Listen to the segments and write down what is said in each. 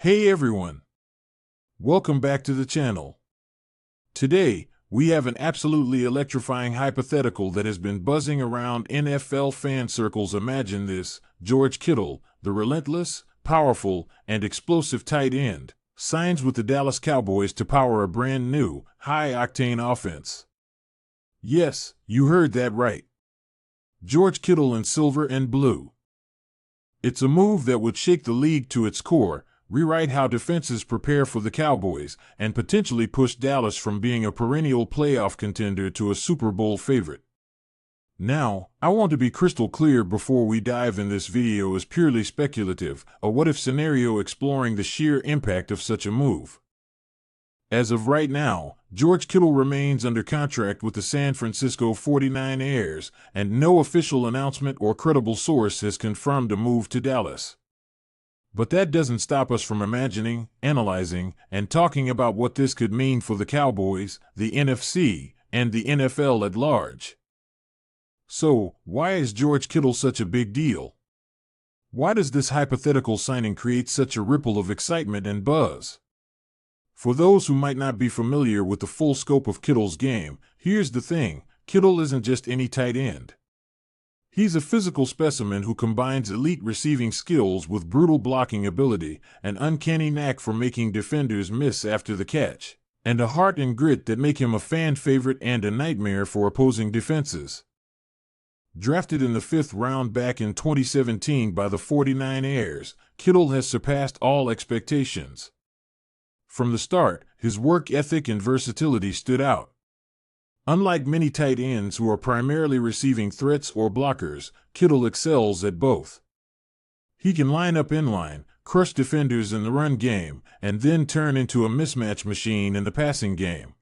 Hey everyone, welcome back to the channel. Today, we have an absolutely electrifying hypothetical that has been buzzing around NFL fan circles. Imagine this: George Kittle, the relentless, powerful, and explosive tight end, signs with the Dallas Cowboys to power a brand new, high-octane offense. Yes, you heard that right. George Kittle in silver and blue. It's a move that would shake the league to its core, rewrite how defenses prepare for the Cowboys, and potentially push Dallas from being a perennial playoff contender to a Super Bowl favorite. Now, I want to be crystal clear before we dive in. This video is purely speculative, a what-if scenario exploring the sheer impact of such a move. As of right now, George Kittle remains under contract with the San Francisco 49ers, and no official announcement or credible source has confirmed a move to Dallas. But that doesn't stop us from imagining, analyzing, and talking about what this could mean for the Cowboys, the NFC, and the NFL at large. So, why is George Kittle such a big deal? Why does this hypothetical signing create such a ripple of excitement and buzz? For those who might not be familiar with the full scope of Kittle's game, here's the thing: Kittle isn't just any tight end. He's a physical specimen who combines elite receiving skills with brutal blocking ability, an uncanny knack for making defenders miss after the catch, and a heart and grit that make him a fan favorite and a nightmare for opposing defenses. Drafted in the 5th round back in 2017 by the 49ers, Kittle has surpassed all expectations. From the start, his work ethic and versatility stood out. Unlike many tight ends who are primarily receiving threats or blockers, Kittle excels at both. He can line up inline, crush defenders in the run game, and then turn into a mismatch machine in the passing game.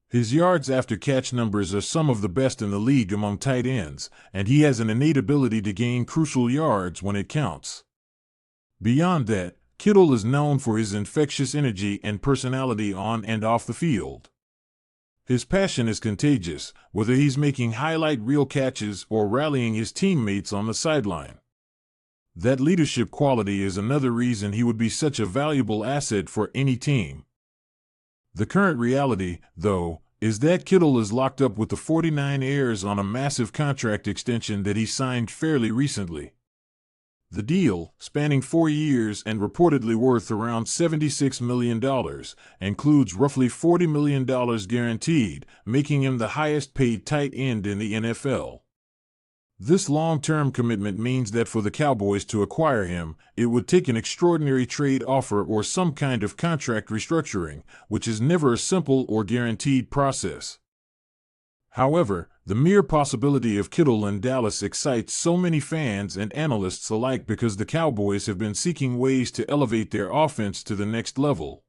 His yards after catch numbers are some of the best in the league among tight ends, and he has an innate ability to gain crucial yards when it counts. Beyond that, Kittle is known for his infectious energy and personality on and off the field. His passion is contagious, whether he's making highlight reel catches or rallying his teammates on the sideline. That leadership quality is another reason he would be such a valuable asset for any team. The current reality, though, is that Kittle is locked up with the 49ers on a massive contract extension that he signed fairly recently. The deal, spanning 4 years and reportedly worth around $76 million, includes roughly $40 million guaranteed, making him the highest-paid tight end in the NFL. This long-term commitment means that for the Cowboys to acquire him, it would take an extraordinary trade offer or some kind of contract restructuring, which is never a simple or guaranteed process. However, the mere possibility of Kittle in Dallas excites so many fans and analysts alike because the Cowboys have been seeking ways to elevate their offense to the next level.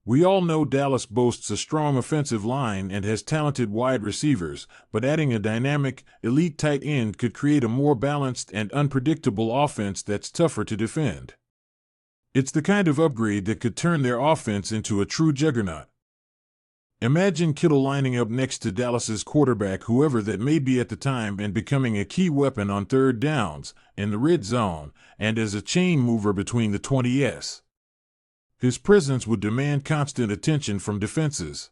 We all know Dallas boasts a strong offensive line and has talented wide receivers, but adding a dynamic, elite tight end could create a more balanced and unpredictable offense that's tougher to defend. It's the kind of upgrade that could turn their offense into a true juggernaut. Imagine Kittle lining up next to Dallas's quarterback, whoever that may be at the time, and becoming a key weapon on third downs, in the red zone, and as a chain mover between the 20s. His presence would demand constant attention from defenses.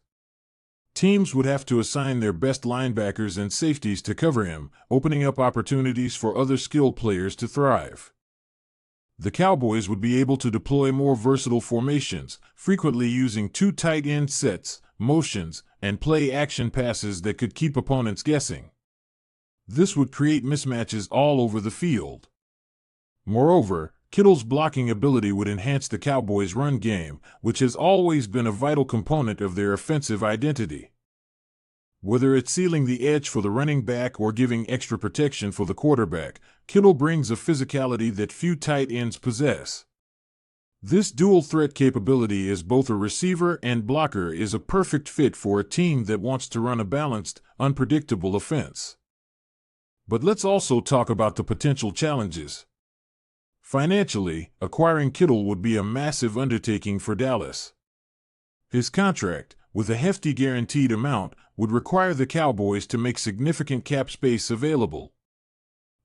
Teams would have to assign their best linebackers and safeties to cover him, opening up opportunities for other skilled players to thrive. The Cowboys would be able to deploy more versatile formations, frequently using 2 tight end sets, motions, and play-action passes that could keep opponents guessing. This would create mismatches all over the field. Moreover, Kittle's blocking ability would enhance the Cowboys' run game, which has always been a vital component of their offensive identity. Whether it's sealing the edge for the running back or giving extra protection for the quarterback, Kittle brings a physicality that few tight ends possess. This dual threat capability as both a receiver and blocker is a perfect fit for a team that wants to run a balanced, unpredictable offense. But let's also talk about the potential challenges. Financially, acquiring Kittle would be a massive undertaking for Dallas. His contract, with a hefty guaranteed amount, would require the Cowboys to make significant cap space available.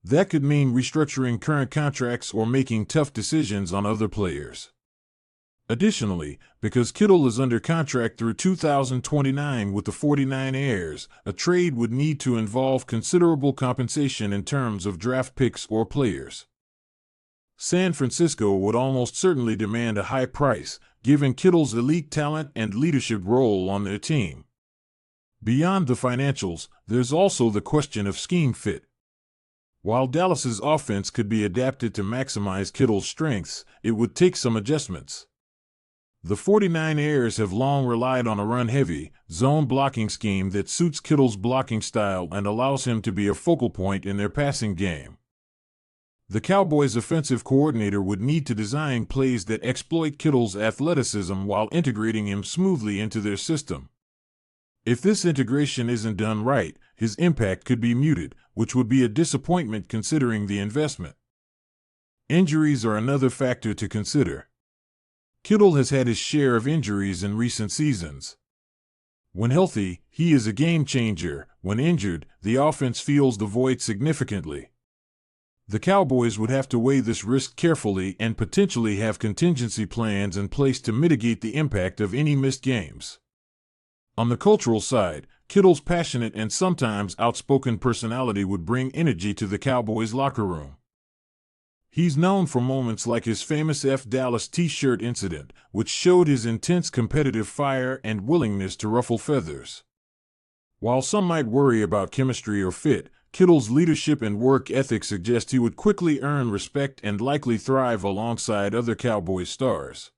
That could mean restructuring current contracts or making tough decisions on other players. Additionally, because Kittle is under contract through 2029 with the 49ers, a trade would need to involve considerable compensation in terms of draft picks or players. San Francisco would almost certainly demand a high price, given Kittle's elite talent and leadership role on their team. Beyond the financials, there's also the question of scheme fit. While Dallas's offense could be adapted to maximize Kittle's strengths, it would take some adjustments. The 49ers have long relied on a run-heavy, zone blocking scheme that suits Kittle's blocking style and allows him to be a focal point in their passing game. The Cowboys' offensive coordinator would need to design plays that exploit Kittle's athleticism while integrating him smoothly into their system. If this integration isn't done right, his impact could be muted, which would be a disappointment considering the investment. Injuries are another factor to consider. Kittle has had his share of injuries in recent seasons. When healthy, he is a game changer. When injured, the offense feels the void significantly. The Cowboys would have to weigh this risk carefully and potentially have contingency plans in place to mitigate the impact of any missed games. On the cultural side, Kittle's passionate and sometimes outspoken personality would bring energy to the Cowboys' locker room. He's known for moments like his famous F Dallas t-shirt incident, which showed his intense competitive fire and willingness to ruffle feathers. While some might worry about chemistry or fit, Kittle's leadership and work ethic suggest he would quickly earn respect and likely thrive alongside other Cowboys stars.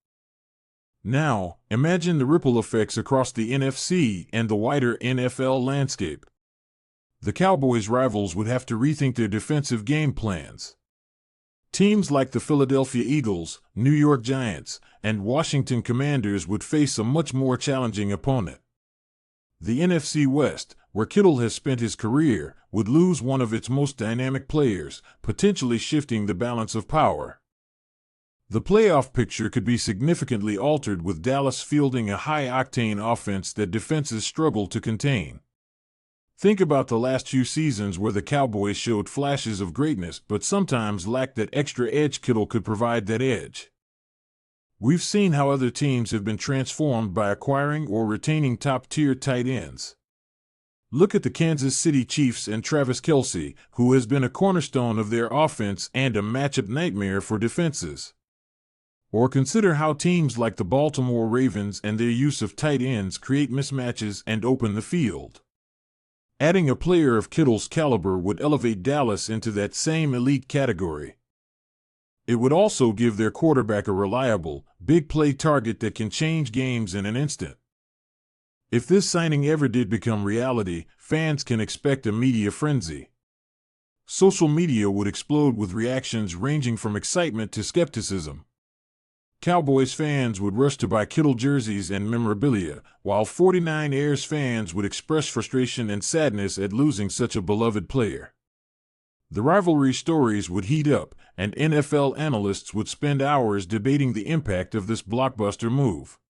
Now, imagine the ripple effects across the NFC and the wider NFL landscape. The Cowboys' rivals would have to rethink their defensive game plans. Teams like the Philadelphia Eagles, New York Giants, and Washington Commanders would face a much more challenging opponent. The NFC West, where Kittle has spent his career, would lose one of its most dynamic players, potentially shifting the balance of power. The playoff picture could be significantly altered with Dallas fielding a high-octane offense that defenses struggle to contain. Think about the last few seasons where the Cowboys showed flashes of greatness but sometimes lacked that extra edge. Kittle could provide that edge. We've seen how other teams have been transformed by acquiring or retaining top-tier tight ends. Look at the Kansas City Chiefs and Travis Kelce, who has been a cornerstone of their offense and a matchup nightmare for defenses. Or consider how teams like the Baltimore Ravens and their use of tight ends create mismatches and open the field. Adding a player of Kittle's caliber would elevate Dallas into that same elite category. It would also give their quarterback a reliable, big-play target that can change games in an instant. If this signing ever did become reality, fans can expect a media frenzy. Social media would explode with reactions ranging from excitement to skepticism. Cowboys fans would rush to buy Kittle jerseys and memorabilia, while 49ers fans would express frustration and sadness at losing such a beloved player. The rivalry stories would heat up, and NFL analysts would spend hours debating the impact of this blockbuster move.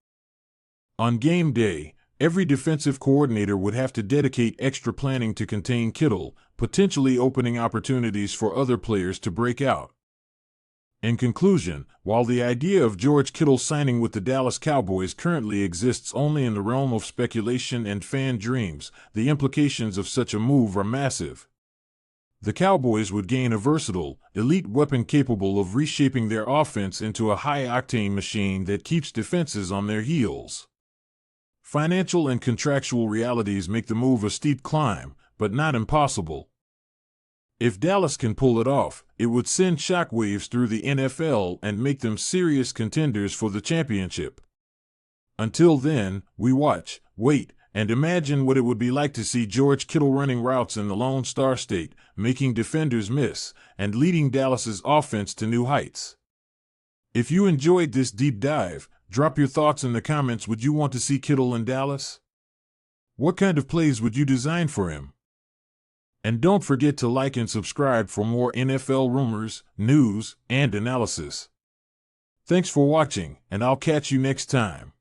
On game day, every defensive coordinator would have to dedicate extra planning to contain Kittle, potentially opening opportunities for other players to break out. In conclusion, while the idea of George Kittle signing with the Dallas Cowboys currently exists only in the realm of speculation and fan dreams, the implications of such a move are massive. The Cowboys would gain a versatile, elite weapon capable of reshaping their offense into a high-octane machine that keeps defenses on their heels. Financial and contractual realities make the move a steep climb, but not impossible. If Dallas can pull it off, it would send shockwaves through the NFL and make them serious contenders for the championship. Until then, we watch, wait, and imagine what it would be like to see George Kittle running routes in the Lone Star State, making defenders miss, and leading Dallas's offense to new heights. If you enjoyed this deep dive, drop your thoughts in the comments. Would you want to see Kittle in Dallas? What kind of plays would you design for him? And don't forget to like and subscribe for more NFL rumors, news, and analysis. Thanks for watching, and I'll catch you next time.